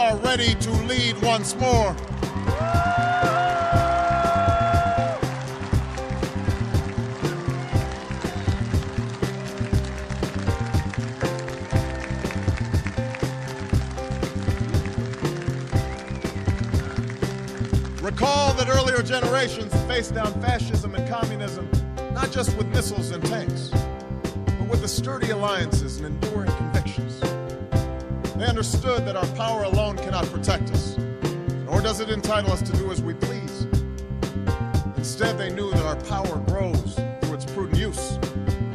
are ready to lead once more. Recall that earlier generations faced down fascism and communism, not just with missiles and tanks, but with the sturdy alliances and enduring convictions. They understood that our power alone cannot protect us, nor does it entitle us to do as we please. Instead, they knew that our power grows through its prudent use.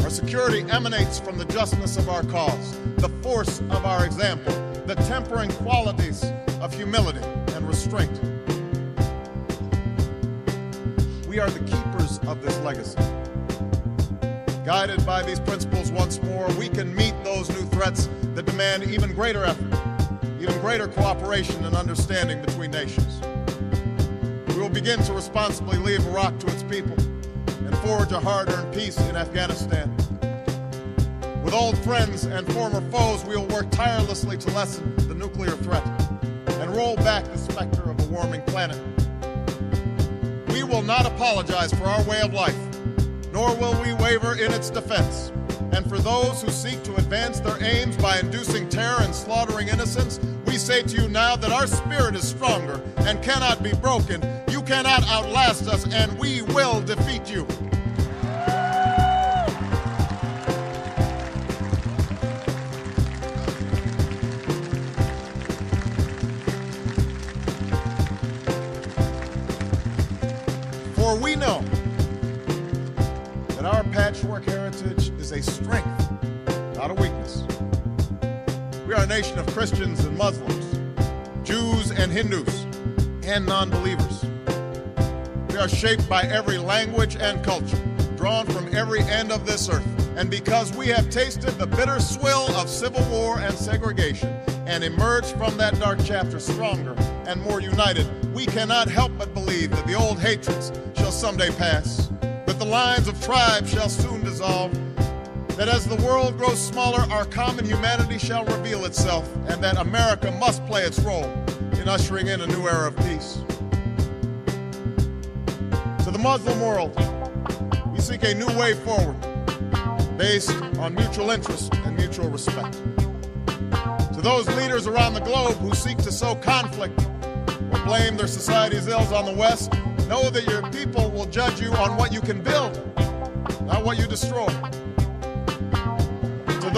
Our security emanates from the justness of our cause, the force of our example, the tempering qualities of humility and restraint. We are the keepers of this legacy. Guided by these principles once more, we can meet those new threats that demand even greater effort, even greater cooperation and understanding between nations. We will begin to responsibly leave Iraq to its people and forge a hard-earned peace in Afghanistan. With old friends and former foes, we will work tirelessly to lessen the nuclear threat and roll back the specter of a warming planet. We will not apologize for our way of life, nor will we waver in its defense. And for those who seek to advance their aims by inducing terror and slaughtering innocents, we say to you now that our spirit is stronger and cannot be broken. You cannot outlast us, and we will defeat you. For we know that our patchwork heritage is a strength, not a weakness. We are a nation of Christians and Muslims, Jews and Hindus, and non-believers. We are shaped by every language and culture, drawn from every end of this earth. And because we have tasted the bitter swill of civil war and segregation and emerged from that dark chapter stronger and more united, we cannot help but believe that the old hatreds shall someday pass, that the lines of tribes shall soon dissolve, that as the world grows smaller, our common humanity shall reveal itself, and that America must play its role in ushering in a new era of peace. To the Muslim world, we seek a new way forward, based on mutual interest and mutual respect. To those leaders around the globe who seek to sow conflict or blame their society's ills on the West, know that your people will judge you on what you can build, not what you destroy. To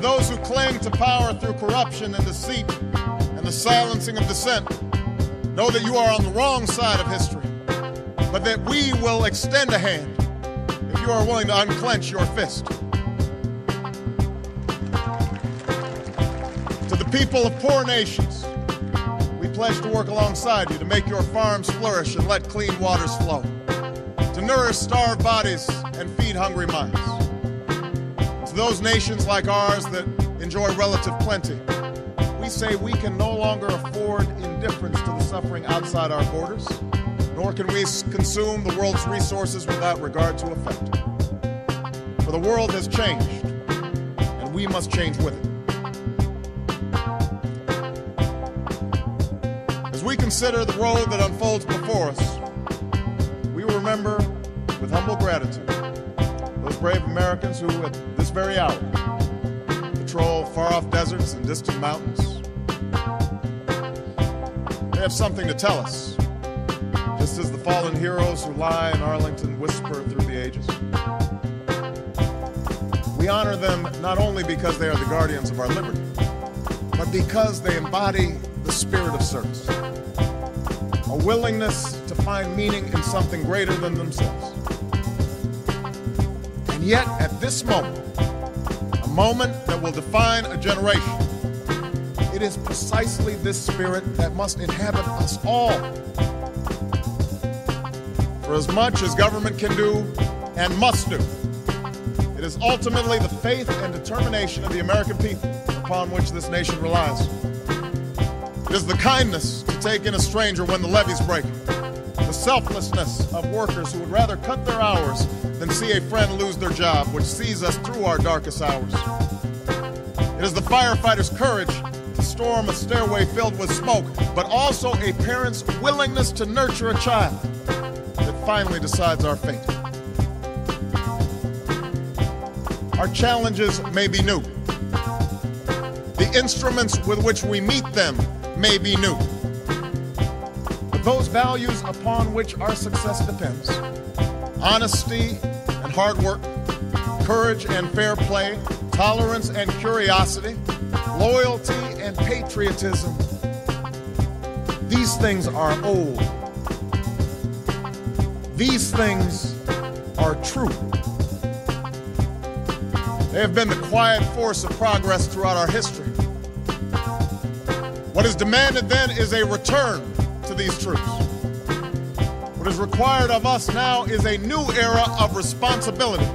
those who cling to power through corruption and deceit and the silencing of dissent, know that you are on the wrong side of history, but that we will extend a hand if you are willing to unclench your fist. To the people of poor nations, we pledge to work alongside you to make your farms flourish and let clean waters flow, to nourish starved bodies and feed hungry minds. To those nations like ours that enjoy relative plenty, we say we can no longer afford indifference to the suffering outside our borders, nor can we consume the world's resources without regard to effect. For the world has changed, and we must change with it. As we consider the road that unfolds before us, we will remember with humble gratitude those brave Americans who, at this very hour, patrol far-off deserts and distant mountains. They have something to tell us, just as the fallen heroes who lie in Arlington whisper through the ages. We honor them not only because they are the guardians of our liberty, but because they embody the spirit of service, a willingness to find meaning in something greater than themselves. And yet, at this moment, a moment that will define a generation, it is precisely this spirit that must inhabit us all. For as much as government can do and must do, it is ultimately the faith and determination of the American people upon which this nation relies. It is the kindness to take in a stranger when the levees break, the selflessness of workers who would rather cut their hours than see a friend lose their job, which sees us through our darkest hours. It firefighter's courage to storm a stairway filled with smoke, but also a parent's willingness to nurture a child that finally decides our fate. Our challenges may be new. The instruments with which we meet them may be new. But those values upon which our success depends, honesty and hard work, courage and fair play, tolerance and curiosity, loyalty and patriotism, these things are old. These things are true. They have been the quiet force of progress throughout our history. What is demanded then is a return to these truths. What is required of us now is a new era of responsibility,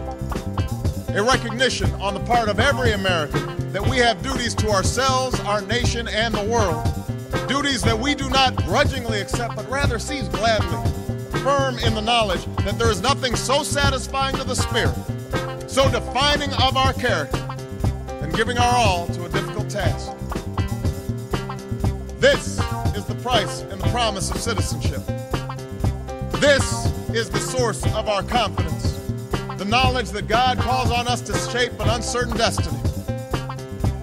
a recognition on the part of every American that we have duties to ourselves, our nation, and the world, duties that we do not grudgingly accept, but rather seize gladly, firm in the knowledge that there is nothing so satisfying to the spirit, so defining of our character, and giving our all to a difficult task. This is the price and the promise of citizenship. This is the source of our confidence, the knowledge that God calls on us to shape an uncertain destiny.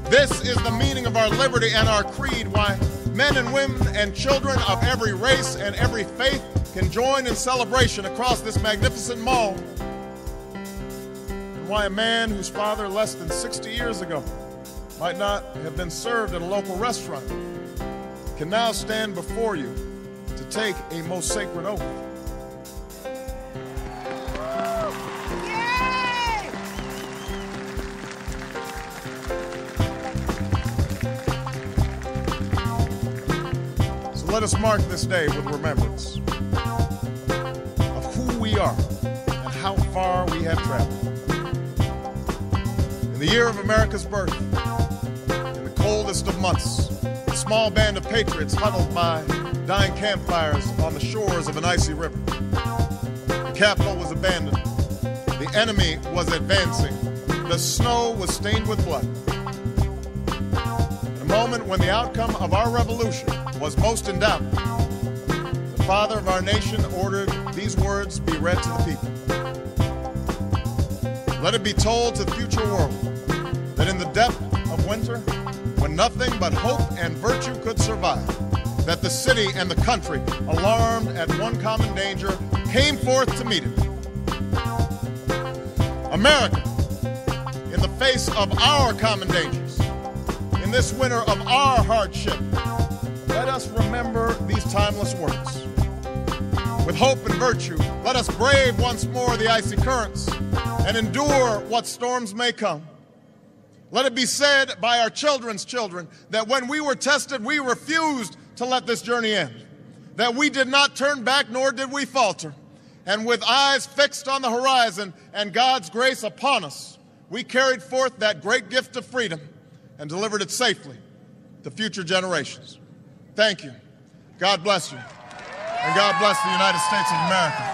This is the meaning of our liberty and our creed, why men and women and children of every race and every faith can join in celebration across this magnificent mall. Why a man whose father less than 60 years ago might not have been served at a local restaurant can now stand before you to take a most sacred oath. Yay! So let us mark this day with remembrance of who we are and how far we have traveled. The year of America's birth, in the coldest of months, a small band of patriots huddled by dying campfires on the shores of an icy river. The capital was abandoned. The enemy was advancing. The snow was stained with blood. In a moment when the outcome of our revolution was most in doubt, the father of our nation ordered these words be read to the people. Let it be told to the future world that in the depth of winter, when nothing but hope and virtue could survive, that the city and the country, alarmed at one common danger, came forth to meet it. America, in the face of our common dangers, in this winter of our hardship, let us remember these timeless words. With hope and virtue, let us brave once more the icy currents and endure what storms may come. Let it be said by our children's children that when we were tested, we refused to let this journey end, that we did not turn back nor did we falter. And with eyes fixed on the horizon and God's grace upon us, we carried forth that great gift of freedom and delivered it safely to future generations. Thank you. God bless you. And God bless the United States of America.